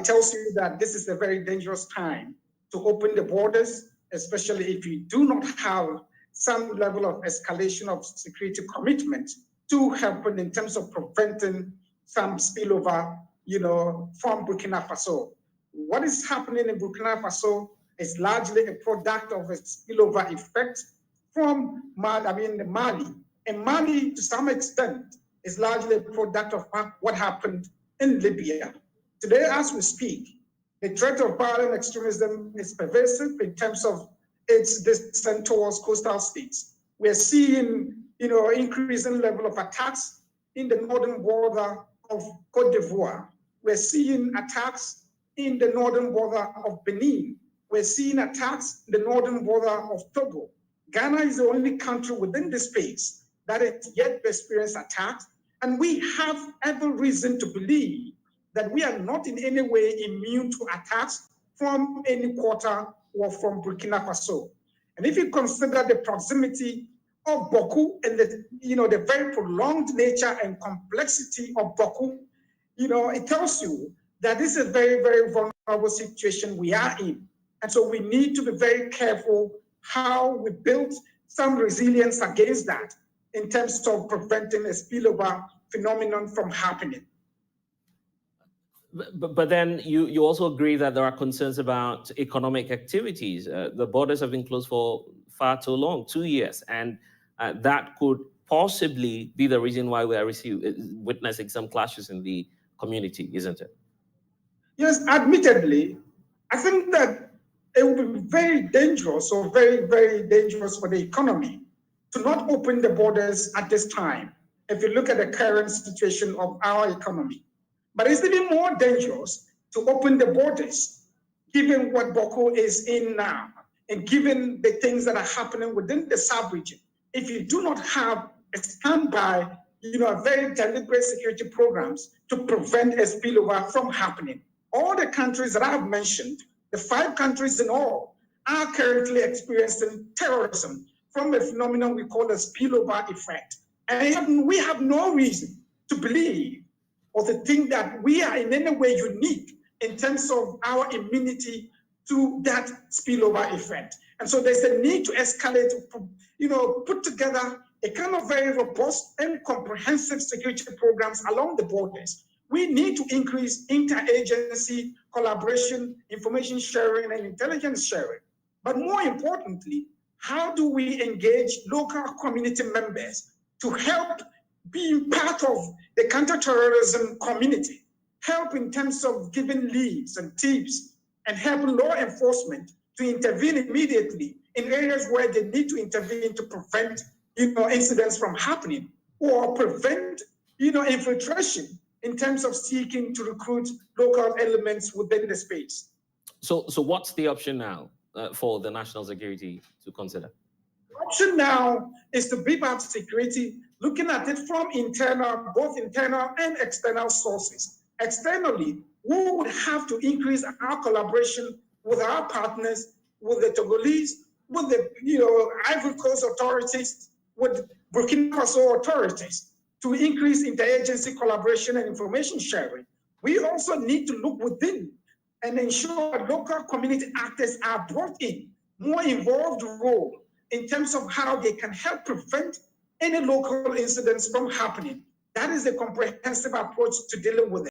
tells you that this is a very dangerous time to open the borders, especially if you do not have some level of escalation of security commitment to help in terms of preventing some spillover, from Burkina Faso. What is happening in Burkina Faso is largely a product of a spillover effect from Mali. And Mali, to some extent, is largely a product of what happened in Libya. Today, as we speak, the threat of violent extremism is pervasive in terms of its descent towards coastal states. We're seeing, increasing level of attacks in the northern border of Cote d'Ivoire. We're seeing attacks in the northern border of Benin. We're seeing attacks in the northern border of Togo. Ghana is the only country within the space that has yet experienced attacks. And we have every reason to believe that we are not in any way immune to attacks from any quarter or from Burkina Faso. And if you consider the proximity of Bawku and the very prolonged nature and complexity of Bawku, it tells you that this is a very, very vulnerable situation we are in. And so we need to be very careful how we build some resilience against that in terms of preventing a spillover phenomenon from happening. But then you also agree that there are concerns about economic activities. The borders have been closed for far too long, 2 years, and that could possibly be the reason why we are witnessing some clashes in the community, isn't it? Yes, admittedly, I think that it would be very dangerous or very, very dangerous for the economy to not open the borders at this time, if you look at the current situation of our economy. But it's even more dangerous to open the borders, given what Bawku is in now, and given the things that are happening within the sub-region. If you do not have a standby, very deliberate security programs to prevent a spillover from happening. All the countries that I've mentioned, the 5 countries in all, are currently experiencing terrorism from a phenomenon we call the spillover effect. And we have no reason to believe or to think that we are in any way unique in terms of our immunity to that spillover effect. And so there's a need to escalate, put together a kind of very robust and comprehensive security programs along the borders. We need to increase interagency collaboration, information sharing, and intelligence sharing. But more importantly, how do we engage local community members to help being part of the counterterrorism community, help in terms of giving leads and tips, and help law enforcement to intervene immediately in areas where they need to intervene to prevent, incidents from happening, or prevent, infiltration in terms of seeking to recruit local elements within the space. So what's the option now for the national security to consider? The option now is to beef up security, looking at it from both internal and external sources. Externally, we would have to increase our collaboration with our partners, with the Togolese, with the Ivory Coast authorities, with Burkina Faso authorities, to increase interagency collaboration and information sharing. We also need to look within and ensure local community actors are brought in, more involved role in terms of how they can help prevent any local incidents from happening. That is a comprehensive approach to dealing with it.